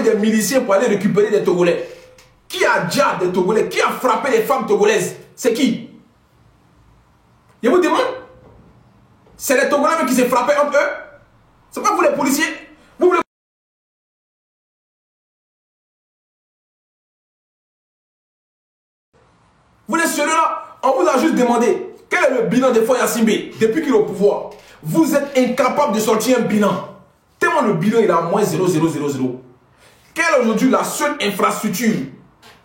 des miliciens pour aller récupérer des Togolais. Qui a déjà des Togolais? Qui a frappé les femmes togolaises? C'est qui? Je vous demande. C'est les Togolais qui s'est frappé entre eux. C'est pas vous les policiers. Vous voulez... Vous êtes sérieux là? On vous a juste demandé quel est le bilan de Foya Simbe depuis qu'il est au pouvoir. Vous êtes incapable de sortir un bilan. Tellement le bilan il est à moins 0,000. Quelle est aujourd'hui la seule infrastructure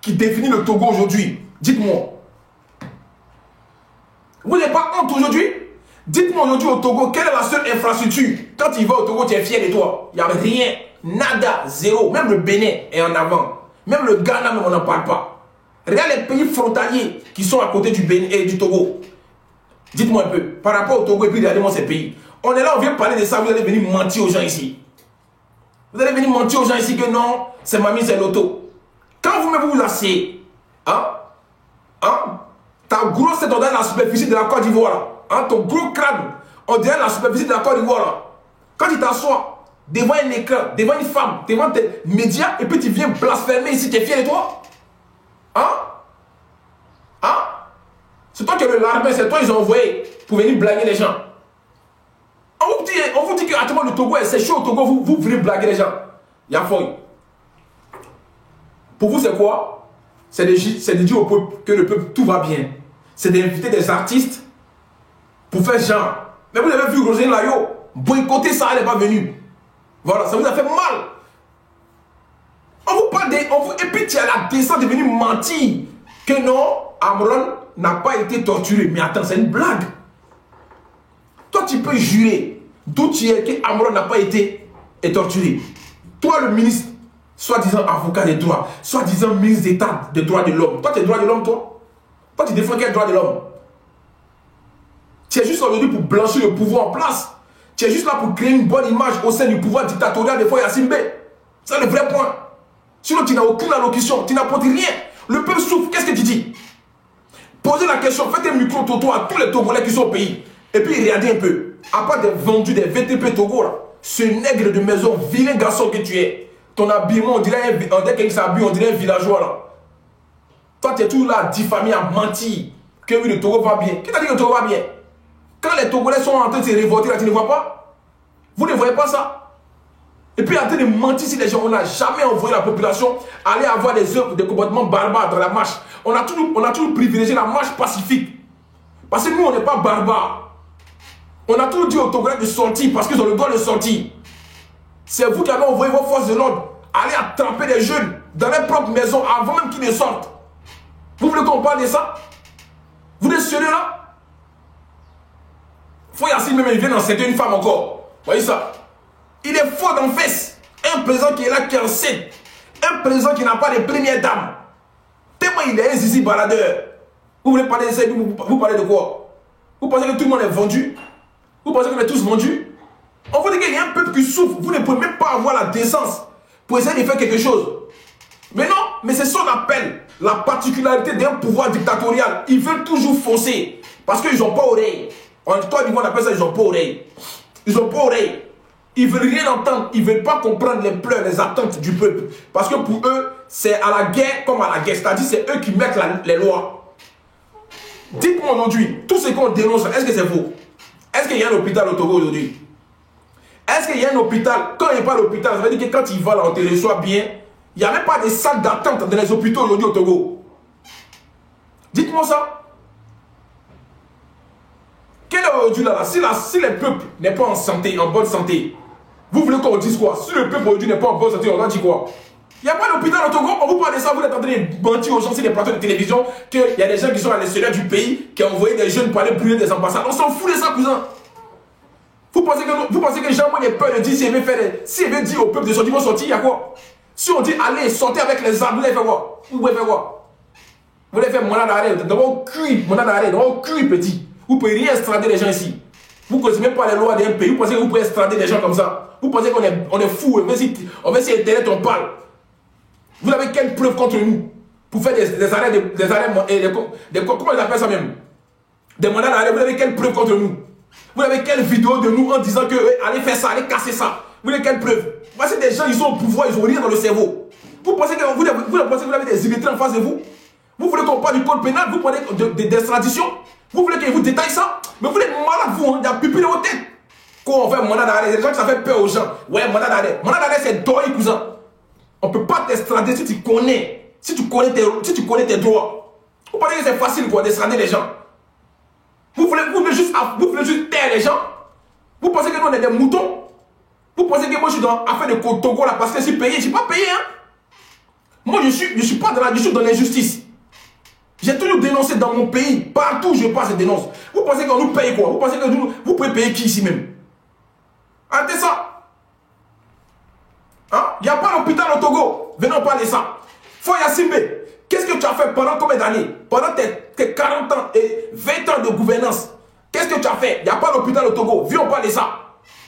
qui définit le Togo aujourd'hui? Dites-moi. Vous n'avez pas honte aujourd'hui? Dites-moi aujourd'hui au Togo, quelle est la seule infrastructure? Quand tu vas au Togo, tu es fier de toi. Il n'y a rien, nada, zéro. Même le Bénin est en avant. Même le Ghana, même on n'en parle pas. Regardez les pays frontaliers qui sont à côté du Bénin et du Togo. Dites-moi un peu, par rapport au Togo et puis regardez-moi ces pays. On est là, on vient parler de ça, vous allez venir mentir aux gens ici. Vous allez venir mentir aux gens ici que non, c'est mamie, c'est l'auto. Quand vous-même vous asseyez, ta grosse tête, on dirait la superficie de la Côte d'Ivoire. Ton gros crâne, on dirait la superficie de la Côte d'Ivoire. Quand tu t'assois devant un écran, devant une femme, devant tes médias, et puis tu viens blasphémer ici, tu es fier de toi? C'est toi qui es le larbin, c'est toi qu'ils ont envoyé pour venir blaguer les gens. On vous dit qu'actuellement le Togo, c'est chaud au Togo, vous venez blaguer les gens. Il y a folie. Pour vous, c'est quoi? C'est de dire au peuple que le peuple, tout va bien. C'est d'inviter des artistes pour faire genre. Mais vous avez vu Roselyne Layo, boycotter ça, elle n'est pas venue. Voilà, ça vous a fait mal. On vous parle et puis tu as la décence de venir mentir que non, Amron n'a pas été torturé. Mais attends, c'est une blague. Toi, tu peux jurer d'où tu es que Amron n'a pas été torturé. Toi, le ministre, soi-disant avocat des droits, soi-disant ministre d'État des droits de l'homme. Toi, tu es droit de l'homme, toi? Toi, tu défends quel droit de l'homme? Tu es juste aujourd'hui pour blanchir le pouvoir en place. Tu es juste là pour créer une bonne image au sein du pouvoir dictatorial de Foya Simbe. C'est le vrai point. Sinon, tu n'as aucune allocution, tu n'apportes rien. Le peuple souffre, qu'est-ce que tu dis? Posez la question, faites un micro-toto à tous les Togolais qui sont au pays. Et puis regardez un peu. À part des vendus des VTP Togo, là, ce nègre de maison, vilain garçon que tu es, ton habillement, on dirait quelqu'un s'habille, on dirait un villageois là. Toi, tu es toujours là à diffamer, à mentir. Que oui, le Togo va bien. Qui t'a dit que le Togo va bien? Quand les Togolais sont en train de se révolter, là, tu ne vois pas? Vous ne voyez pas ça? Et puis en train de mentir si les gens, on n'a jamais envoyé la population aller avoir des œuvres, des comportements barbares dans la marche. On a toujours privilégié la marche pacifique. Parce que nous, on n'est pas barbares. On a toujours dit aux Togolais de sortir parce qu'ils ont le droit de sortir. C'est vous qui avez envoyé vos forces de l'ordre aller attraper les jeunes dans leur propre maison avant même qu'ils ne sortent. Vous voulez qu'on parle de ça? Vous êtes sérieux là? Foya Simbe même, il vient d'enceinter une femme encore. Vous voyez ça? Il est fort d'en face. Un président qui est là, qui est enceinte. Un président qui n'a pas de première dame. Tellement il est un zizi baladeur. Vous voulez parler de ça? Vous parlez de quoi? Vous pensez que tout le monde est vendu? Vous pensez qu'on est tous vendus? On vous dit qu'il y a un peuple qui souffre. Vous ne pouvez même pas avoir la décence pour essayer de faire quelque chose. Mais non, mais c'est ce qu'on appelle la particularité d'un pouvoir dictatorial. Ils veulent toujours foncer. Parce qu'ils n'ont pas oreille. En Côte d'Ivoire, on appelle ça, ils n'ont pas oreille. Ils n'ont pas oreille. Ils ne veulent rien entendre. Ils ne veulent pas comprendre les pleurs, les attentes du peuple. Parce que pour eux, c'est à la guerre comme à la guerre. C'est-à-dire c'est eux qui mettent les lois. Dites-moi aujourd'hui, tout ce qu'on dénonce, est-ce que c'est faux? Est-ce qu'il y a un hôpital au Togo aujourd'hui? Est-ce qu'il y a un hôpital? Quand il n'y a pas d'hôpital, ça veut dire que quand il va là, on te reçoit bien. Il n'y a même pas de salles d'attente dans les hôpitaux aujourd'hui au Togo. Dites-moi ça. Quel est aujourd'hui là, si le peuple n'est pas en santé, en bonne santé, vous voulez qu'on dise quoi? Si le peuple aujourd'hui n'est pas en bonne santé, on en dit quoi? Il n'y a pas d'hôpital au Togo, on vous parle de ça, vous êtes en train de mentir aux gens sur les plateaux de télévision qu'il y a des gens qui sont à l'extérieur du pays, qui ont envoyé des jeunes pour aller brûler des ambassades. On s'en fout de ça, cousin. Vous pensez que Jean-Paul a peur de dire s'il veut dire au peuple de sortir, ils vont sortir, il y a quoi? Si on dit allez, sortez avec les armes, vous allez faire quoi? Vous voulez faire quoi? Vous allez faire monnaie d'arrêt, dans vos culs, monnaie d'arrêt, dans vos culs petit. Vous ne pouvez rien extrader les gens ici. Vous ne connaissez même pas les lois d'un pays. Vous pensez que vous pouvez extrader des gens comme ça. Vous pensez qu'on est fou. On va essayer Internet, on parle. Vous avez quelle preuve contre nous? Pour faire des arrêts, comment ils appellent ça même? Des mandats d'arrêt, vous avez quelle preuve contre nous? Vous avez quelle vidéo de nous en disant que allez faire ça, allez casser ça? Vous voulez quelle preuve? Voici des gens, ils sont au pouvoir, ils n'ont rien dans le cerveau. Vous pensez que vous avez des illettrés en face de vous? Vous voulez qu'on parle du code pénal? Vous prenez des extraditions? Vous voulez qu'ils vous détaillent ça? Mais vous êtes malade, vous, hein? Il y a pipi dans vos têtes. Quand on fait mandat d'arrêt, les gens, ça fait peur aux gens. Ouais, mandat d'arrêt. Mandat d'arrêt, c'est doré, cousin. On ne peut pas t'extrader si tu connais. Si tu connais tes droits. Vous pensez que c'est facile quoi d'extrader les gens? Vous voulez juste taire les gens? Vous pensez que nous on est des moutons? Vous pensez que moi je suis dans l'affaire de Togo là parce que je suis payé? Je ne suis pas payé, hein? Moi je suis pas dans je suis dans l'injustice. J'ai toujours dénoncé dans mon pays. Partout où je passe, je dénonce. Vous pensez qu'on nous paye quoi? Vous pensez que vous pouvez payer qui ici même? Arrêtez ça. Hein? Il n'y a pas d'hôpital au Togo. Venons parler de ça. Foya Simbe, qu'est-ce que tu as fait pendant combien d'années? Pendant tes 40 ans et 20 ans de gouvernance. Qu'est-ce que tu as fait? Il n'y a pas d'hôpital au Togo. Viens, on parle de ça.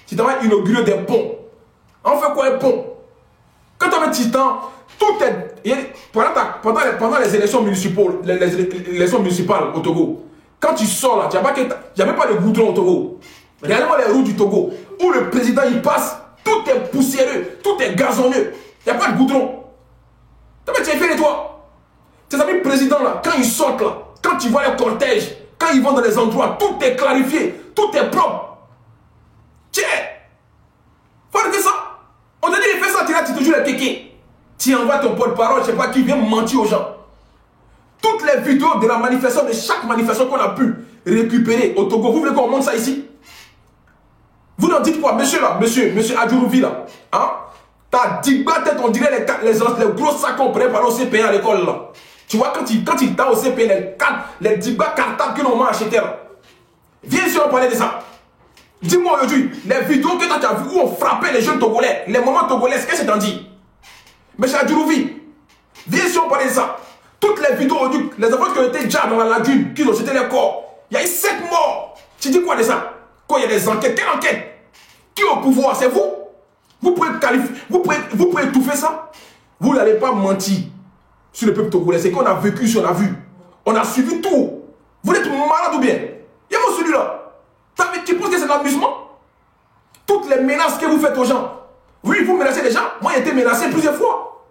Tu t'as inauguré des ponts. On fait quoi un pont? Quand tu as un titan, tout est... Pendant les élections municipales, au Togo, quand tu sors là, il n'y a même pas de goudron au Togo. Regardez-moi les routes du Togo, où le président il passe, tout est poussiéreux, tout est gazonneux. Il n'y a pas de goudron. Tu es fait de toi. Tes amis présidents là, quand ils sortent là, quand tu vois les cortèges, quand ils vont dans les endroits, tout est clarifié, tout est propre. Tiens, faut arrêter ça. On te dit, il fait ça, tu te joues les kékés. Tu envoies ton porte-parole, je ne sais pas qui vient mentir aux gens. Toutes les vidéos de la manifestation, de chaque manifestation qu'on a pu récupérer au Togo, vous voulez qu'on monte ça ici? Vous n'en dites quoi, monsieur là, monsieur Adjourouvi là, hein? T'as 10 tête, on dirait les gros sacs qu'on prend par l'OCPN à l'école là. Tu vois, quand il t'a au CPN, les 10 cartables que l'on m'a acheté là. Viens ici, on parlait de ça. Dis-moi aujourd'hui, les vidéos que tu as vues où on frappait les jeunes Togolais, les moments Togolais, qu'est-ce que t'en dis? Monsieur Adjourouvi, viens ici, on parlait de ça. Toutes les vidéos aujourd'hui, les enfants qui ont été déjà dans la lagune, qui ont jeté les corps, il y a eu 7 morts. Tu dis quoi de ça? Quand il y a des enquêtes, quelle enquête? Qui est au pouvoir? C'est vous? Vous pouvez qualifier, vous pouvez étouffer ça? Vous n'allez pas mentir sur le peuple togolais. C'est qu'on a vécu, on a vu. On a suivi tout. Vous êtes malade ou bien? Il y a moi celui-là. Tu penses que c'est l'amusement? Toutes les menaces que vous faites aux gens. Oui, vous menacez les gens. Moi, j'ai été menacé plusieurs fois.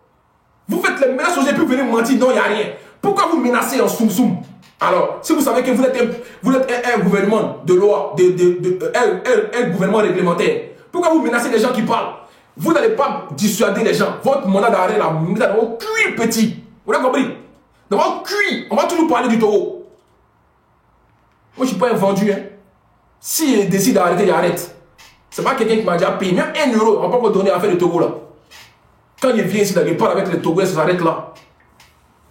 Vous faites les menaces aux gens et puis vous venez mentir. Non, il n'y a rien. Pourquoi vous menacez en soum-soum? Alors, si vous savez que vous êtes un gouvernement de loi, un gouvernement réglementaire, pourquoi vous menacez les gens qui parlent? Vous n'allez pas dissuader les gens. Votre mandat d'arrêt, là, vous allez avoir cuit petit. Vous avez compris? Dans votre cuit, on va toujours parler du Togo. Moi, je ne suis pas un vendu. Hein. S'il décide d'arrêter, il arrête. Ce n'est pas quelqu'un qui m'a déjà payé. Même 1 euro, on ne va pas me donner à faire le Togo, là. Quand il vient ici, il parle avec les Togolais, ça s'arrête là.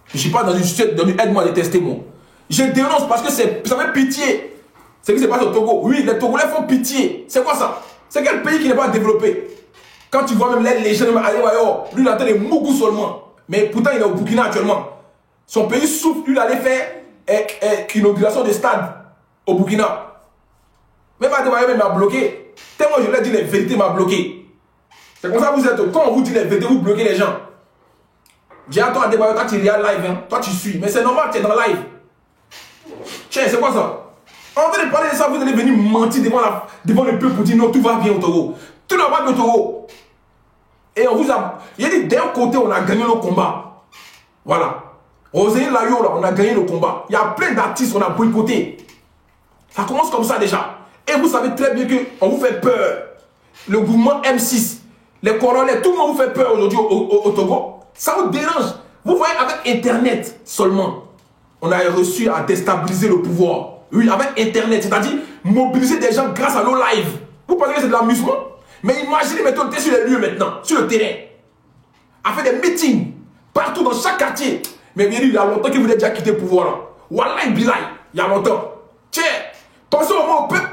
Je ne suis pas dans une situation de aide-moi à détester, moi. Je dénonce parce que ça fait pitié. C'est ce qui se passe au Togo. Oui, les Togolais font pitié. C'est quoi ça? C'est quel pays qui n'est pas développé? Quand tu vois même les jeunes, lui il a de Mougou seulement. Mais pourtant il est au Burkina actuellement. Son pays souffre, lui il allait faire inauguration de stade au Burkina. Même Adebayo m'a bloqué. Tellement je lui ai dit les vérités, m'a bloqué. C'est comme ça que vous êtes. Quand on vous dit les vérités, vous bloquez les gens. Dis à toi Adebayo, toi tu regardes live, hein. Toi tu suis. Mais c'est normal, tu es dans live. Tiens, c'est quoi ça? En train de parler de ça, vous allez venir mentir devant le peuple pour dire non, tout va bien au Togo. Tout va bien au Togo. Et on vous a... Il y a dit, d'un côté, on a gagné le combat. Voilà. Rosélie Layo, là, on a gagné le combat. Il y a plein d'artistes qu'on a boycottés. Ça commence comme ça déjà. Et vous savez très bien qu'on vous fait peur. Le mouvement M6, les Congolais, tout le monde vous fait peur aujourd'hui au Togo. Ça vous dérange. Vous voyez, avec Internet seulement, on a réussi à déstabiliser le pouvoir. Oui, avec Internet, c'est-à-dire mobiliser des gens grâce à nos lives. Vous pensez que c'est de l'amusement? Mais imaginez maintenant, on est sur les lieux maintenant, sur le terrain, à faire des meetings, partout dans chaque quartier. Mais bien, il y a longtemps que vous avez déjà quitté le pouvoir là. Wallahi Bilay, il y a longtemps. Tiens, pensez au moins au peuple.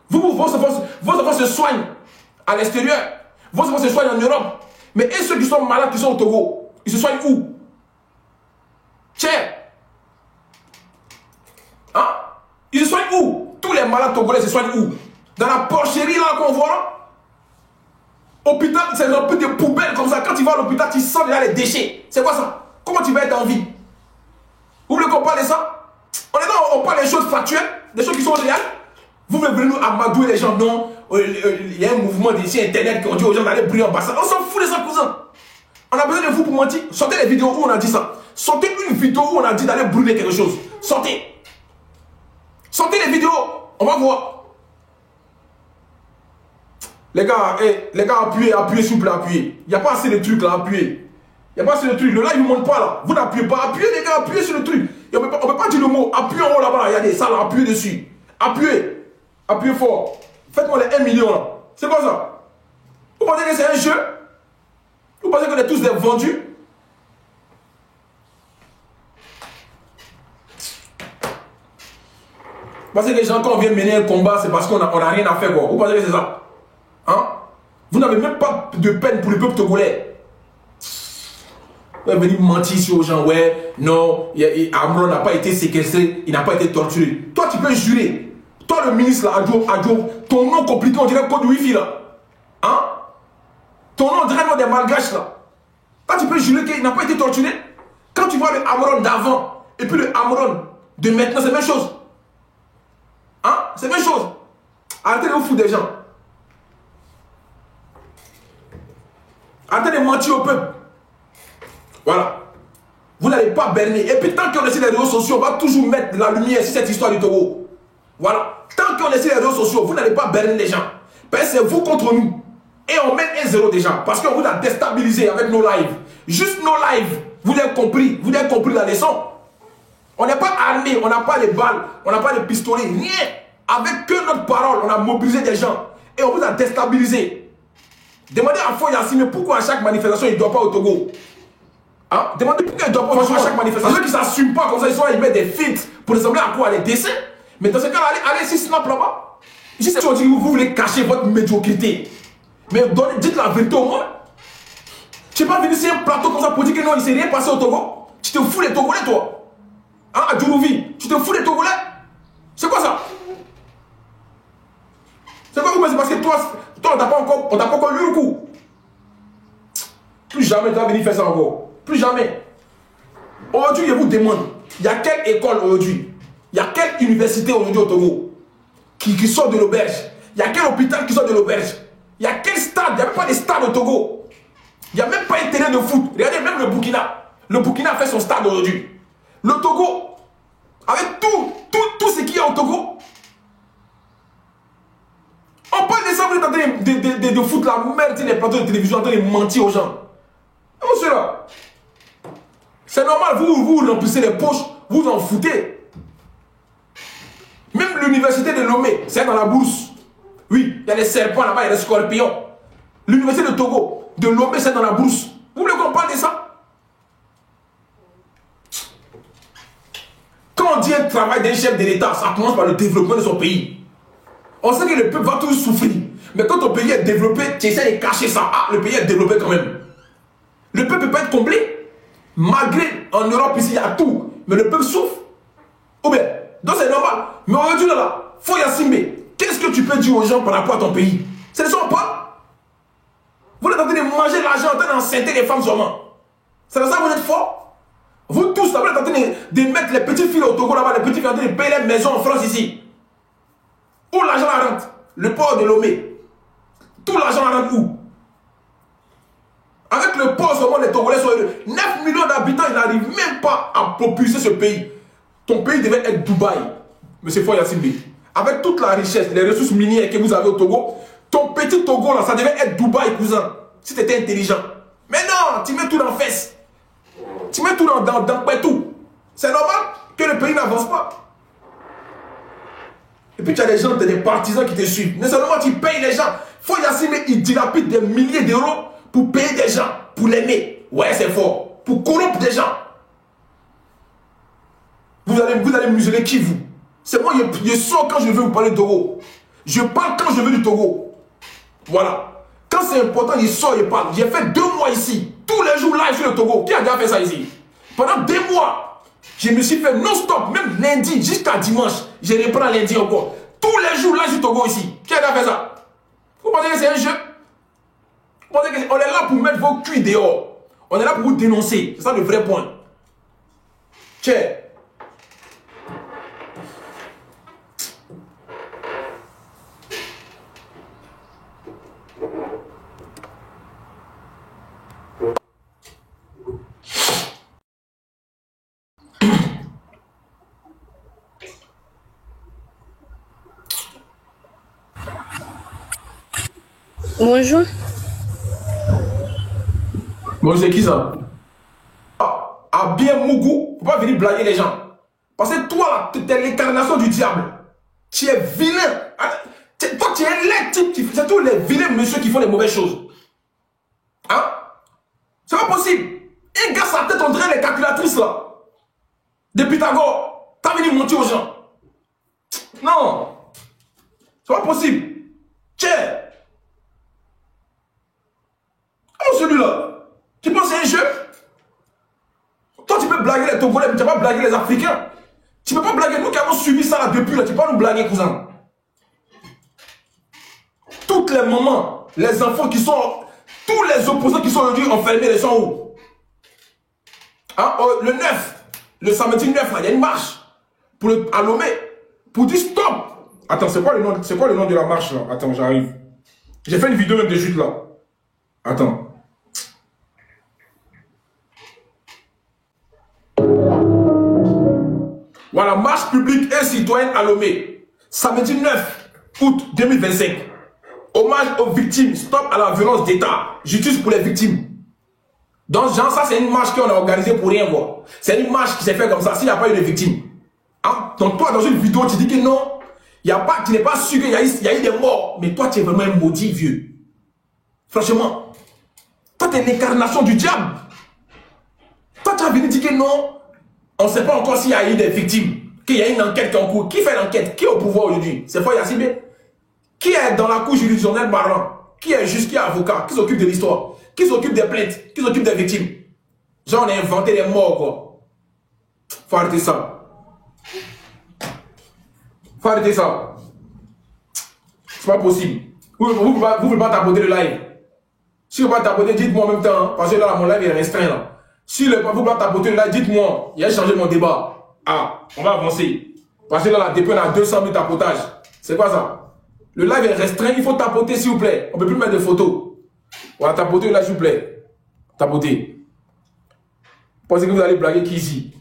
Vos enfants se soignent à l'extérieur. Vos enfants se soignent en Europe. Mais et ceux qui sont malades, qui sont au Togo, ils se soignent où? Tiens. Hein? Ils se soignent où? Tous les malades togolais se soignent où? Dans la porcherie là qu'on voit là? Hôpital, c'est un peu des poubelles comme ça. Quand tu vas à l'hôpital, tu sens déjà les déchets. C'est quoi ça? Comment tu vas être en vie? Vous voulez qu'on parle de ça? On parle des choses factuelles, des choses qui sont réelles. Vous voulez venir nous amadouer les gens? Non. il y a un mouvement d'ici internet qui ont dit aux gens d'aller brûler l'ambassade. On s'en fout de ça, cousin. On a besoin de vous pour mentir. Sortez les vidéos où on a dit ça. Sortez une vidéo où on a dit d'aller brûler quelque chose. Sortez. Sortez les vidéos. On va voir. Les gars, appuyez s'il vous plaît, appuyez. Il n'y a pas assez de trucs là, appuyez. Il n'y a pas assez de trucs. Le live ne monte pas là. Vous n'appuyez pas. Appuyez les gars, appuyez sur le truc. On ne peut pas dire le mot. Appuyez en haut là-bas. Il y a des salles, appuyez dessus. Appuyez. Appuyez fort. Faites-moi les 1 million là. C'est quoi ça? Vous pensez que c'est un jeu? Vous pensez qu'on est tous des vendus? Vous pensez que les gens, quand on vient mener un combat, c'est parce qu'on n'a rien à faire quoi? Vous pensez que c'est ça? Hein? Vous n'avez même pas de peine pour le peuple togolais. Vous allez venir mentir sur aux gens, ouais, non, Amron n'a pas été séquestré, il n'a pas été torturé. Toi, tu peux jurer. Toi, le ministre, là, Adjo, ton nom compliqué, on dirait code Wi-Fi, là. Hein? Ton nom, on dirait nom des malgaches, là. Toi, tu peux jurer qu'il n'a pas été torturé. Quand tu vois le Amron d'avant et puis le Amron de maintenant, c'est la même chose. Hein? C'est la même chose. Arrêtez de vous foutre des gens. Arrêtez de mentir au peuple. Voilà. Vous n'allez pas berner. Et puis, tant qu'on est sur les réseaux sociaux, on va toujours mettre la lumière sur cette histoire du Togo. Voilà. Tant qu'on est sur les réseaux sociaux, vous n'allez pas berner les gens. Parce que c'est vous contre nous. Et on met 1-0 déjà. Parce qu'on vous a déstabilisé avec nos lives. Juste nos lives. Vous l'avez compris. Vous avez compris la leçon. On n'est pas armé. On n'a pas les balles. On n'a pas les pistolets. Rien. Avec que notre parole, on a mobilisé des gens. Et on vous a déstabilisé. Demandez à Foy Yassine pourquoi à chaque manifestation, il ne doit pas au Togo. Hein? Demandez pourquoi il ne doit pas à chaque manifestation. Ceux qui ne s'assument pas comme ça, ils mettent des filtres pour ressembler à quoi? Les dessins. Mais dans ce cas, allez ici, snap là-bas. Ici, c'est aujourd'hui que vous voulez cacher votre médiocrité. Mais dites la vérité au moins. Tu n'es pas venu sur un plateau comme ça pour dire que non, il ne s'est rien passé au Togo. Tu te fous les Togolais, toi. Hein, à Djourouvi, tu te fous les Togolais. C'est quoi ça? C'est quoi vous pensez? Parce que toi on t'a pas encore eu le coup. Plus jamais tu vas venir faire ça encore. Plus jamais. Aujourd'hui, je vous demande, il y a quelle école aujourd'hui? Il y a quelle université aujourd'hui au Togo qui sort de l'auberge? Il y a quel hôpital qui sort de l'auberge? Il y a quel stade? Il n'y a même pas de stade au Togo. Il n'y a même pas un terrain de foot. Regardez même le Burkina. Le Burkina a fait son stade aujourd'hui. Le Togo, avec tout ce qu'il y a au Togo, on parle de ça, vous êtes en train de foutre la merde sur les plateaux de télévision, en train de mentir aux gens. Monsieur là, c'est normal, vous remplissez les poches, vous en foutez. Même l'université de Lomé, c'est dans la bourse. Oui, il y a des serpents là-bas, il y a des scorpions. L'université de Togo, de Lomé, c'est dans la bourse. Vous voulez qu'on parle de ça? Quand on dit un travail d'un chef de l'État, ça commence par le développement de son pays. On sait que le peuple va toujours souffrir. Mais quand ton pays est développé, tu essaies de cacher ça. Ah, le pays est développé quand même. Le peuple peut pas être comblé. Malgré, en Europe, ici, il y a tout. Mais le peuple souffre. Ou bien, donc c'est normal. Mais aujourd'hui, là, Foy Yassine, qu'est-ce que tu peux dire aux gens par rapport à ton pays? Ce ne sont pas. Vous êtes en train de manger l'argent, en train d'enceinter les femmes seulement. C'est ça que vous êtes fort. Vous tous, là, vous êtes en train de mettre les petits filles au Togo là-bas, les petits filles en train de payer les maisons en France ici. Où l'argent la rentre? Le port de Lomé. Tout l'argent la rentre où? Avec le port seulement, les Togolais sont 9 millions d'habitants, ils n'arrivent même pas à propulser ce pays. Ton pays devait être Dubaï, M. Foy Yassine. Avec toute la richesse, les ressources minières que vous avez au Togo, ton petit Togo là, ça devait être Dubaï, cousin. Si tu étais intelligent. Mais non, tu mets tout dans la fesse. Tu mets tout dans tout. C'est normal que le pays n'avance pas. Et puis tu as des gens, des partisans qui te suivent. Mais seulement tu payes les gens. Foy Yassine, il dilapide des milliers d'euros pour payer des gens, pour l'aimer. Ouais, c'est fort. Pour corrompre des gens. Vous allez museler qui, vous? C'est moi, je sors quand je veux vous parler de Togo. Je parle quand je veux du Togo. Voilà. Quand c'est important, je sors, je parle. J'ai fait 2 mois ici. Tous les jours live sur le Togo. Qui a déjà fait ça ici? Pendant 2 mois, je me suis fait non-stop, même lundi jusqu'à dimanche. Je reprends lundi encore. Tous les jours live sur le Togo ici. Qui a déjà fait ça? Vous pensez que c'est un jeu? Vous pensez qu'on est là pour mettre vos culs dehors? On est là pour vous dénoncer. C'est ça le vrai point. Tiens. Bonjour. Bon, c'est qui ça? À bien Mougou, faut pas venir blaguer les gens. Parce que toi, tu es l'incarnation du diable. Tu es vilain. Toi, tu es un laid type. C'est tous les vilains messieurs qui font les mauvaises choses. Hein? C'est pas possible. Un gars, sa tête, on dirait les calculatrices là. De Pythagore. T'as venu mentir aux gens. Non. C'est pas possible. Tiens. Oh, celui-là. Tu penses que c'est un jeu? Toi, tu peux blaguer les Togolais, mais tu ne peux pas blaguer les Africains. Tu ne peux pas blaguer nous qui avons suivi ça là depuis là. Tu ne peux pas nous blaguer, cousin. Toutes les mamans, les enfants qui sont. Tous les opposants qui sont aujourd'hui enfermés, les sont où? Hein? Oh, le 9, le samedi 9, il y a une marche pour à Lomé pour dire stop. Attends, c'est quoi le nom de la marche là? Attends, j'arrive. J'ai fait une vidéo même de chute là. Attends. Voilà, marche publique et citoyenne à Lomé. Samedi 9 août 2025. Hommage aux victimes. Stop à la violence d'État. Justice pour les victimes. Donc, genre, ça, c'est une marche qu'on a organisée pour rien voir. C'est une marche qui s'est faite comme ça, s'il n'y a pas eu de victimes. Hein? Donc, toi, dans une vidéo, tu dis que non, tu n'es pas sûr qu'il y a eu des morts. Mais toi, tu es vraiment un maudit vieux. Franchement. Toi, tu es l'incarnation du diable. Toi, tu as venu dire que non, on ne sait pas encore s'il y a eu des victimes, qu'il y a une enquête qui est en cours. Qui fait l'enquête? Qui est au pouvoir aujourd'hui? C'est Foy Yassibé? Qui est dans la cour juridictionnelle marrant? Qui est juge? Qui est avocat? Qui s'occupe de l'histoire? Qui s'occupe des plaintes? Qui s'occupe des victimes? Genre, on a inventé des morts, quoi. Faut arrêter ça. Faut arrêter ça. C'est pas possible. Vous ne voulez pas tapoter le live. Si vous ne voulez pas tapoter, dites-moi en même temps. Hein, parce que là, mon live est restreint, là. Si vous ne voulez pas tapoter le live, dites-moi. Il a changé mon débat. Ah, on va avancer. Parce que là, la DP, on a 200 000 tapotages. C'est quoi ça? Le live est restreint, il faut tapoter, s'il vous plaît. On ne peut plus mettre de photos. Voilà, tapotez là, s'il vous plaît. Tapotez. Pensez que vous allez blaguer qui ici?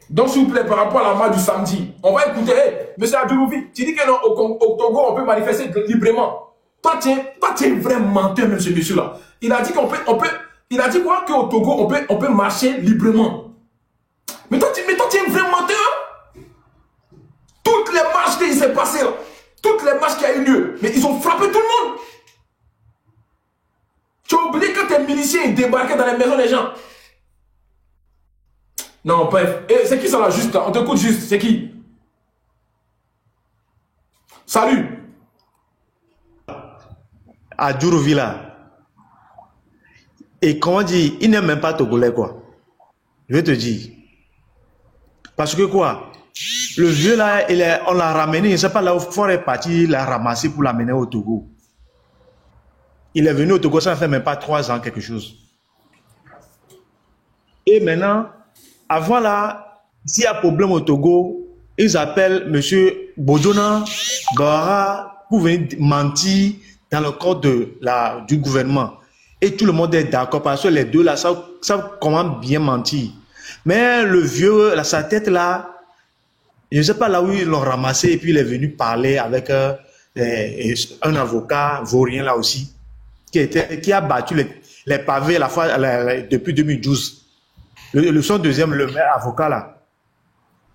Donc, s'il vous plaît, par rapport à la marche du samedi, on va écouter. Hey, monsieur Abdoulouvi, tu dis que non, au Togo, on peut manifester librement. Toi, tu es un vrai menteur, même ce monsieur-là. Il a dit il a dit quoi? Qu'au Togo, on peut marcher librement. Mais toi, tu es un vrai menteur. Hein? Toutes les marches qui s'est passées là, toutes les marches qui ont eu lieu, mais ils ont frappé tout le monde. Tu as oublié que tes miliciens débarquaient dans les maisons des gens. Non, bref. C'est qui ça là, juste là? On t'écoute juste. C'est qui? Salut. À Djourouvilla. Et comment dire, il n'est même pas togolais, quoi. Je vais te dire. Parce que quoi? Le vieux là, on l'a ramené, je ne sais pas là où Fort est parti, il l'a ramassé pour l'amener au Togo. Il est venu au Togo, ça ne fait même pas 3 ans, quelque chose. Et maintenant, avant là, s'il y a problème au Togo, ils appellent M. Bodona Bara pour venir mentir dans le cadre du gouvernement. Et tout le monde est d'accord parce que les deux là savent comment bien mentir. Mais le vieux, sa tête là, je ne sais pas là où ils l'ont ramassé et puis il est venu parler avec un avocat vaurien là aussi, qui a battu les pavés à la fois depuis 2012. Son deuxième, le maire avocat là.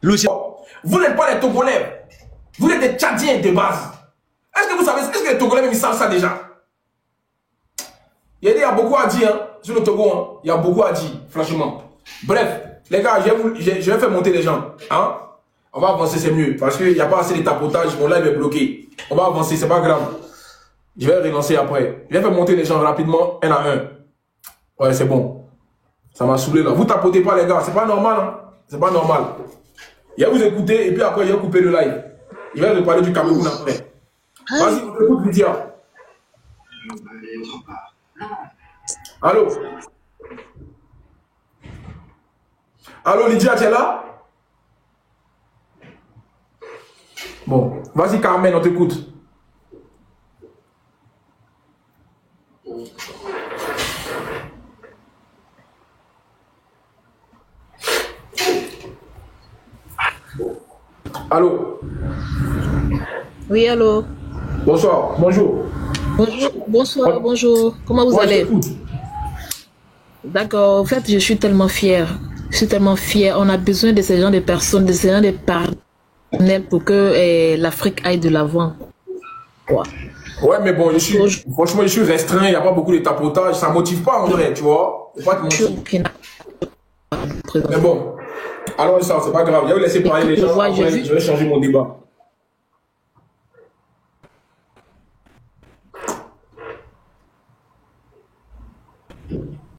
Lui aussi. Vous n'êtes pas les Togolais. Vous êtes des Tchadiens de base. Est-ce que vous savez, est-ce que les Togolais même ils savent ça déjà? Il y a beaucoup à dire hein, sur le Togo. Hein. Il y a beaucoup à dire, franchement. Bref, les gars, je vais faire monter les gens. Hein? On va avancer, c'est mieux. Parce qu'il n'y a pas assez de tapotage. Mon live est bloqué. On va avancer, c'est pas grave. Je vais relancer après. Je vais faire monter les gens rapidement, un à un. Ouais, c'est bon. Ça m'a saoulé là. Vous tapotez pas, les gars. C'est pas normal. Hein? C'est pas normal. Il va vous écouter et puis après, il va couper le live. Il va nous parler du Cameroun après. Vas-y, écoute Lydia. Allô? Allô, Lydia, tu es là? Bon, vas-y, Carmen, on t'écoute. Allô? Oui, allô? Bonsoir, bonjour. Bonjour, bonsoir, bonjour. Comment vous Ouais, je allez? t'écoute. D'accord. En fait, je suis tellement fière. Je suis tellement fière. On a besoin de ce genre de personnes, de ce genre de partenaires pour que l'Afrique aille de l'avant. Quoi. Ouais, mais bon, Bonjour, franchement, je suis restreint, il n'y a pas beaucoup de tapotage, ça ne motive pas en vrai, tu vois. Faut pas te mentir. Burkina Mais Faso. bon, alors ça, c'est pas grave. Je vais laisser parler les Je gens, vois, j'ai après, vu. je vais changer mon débat.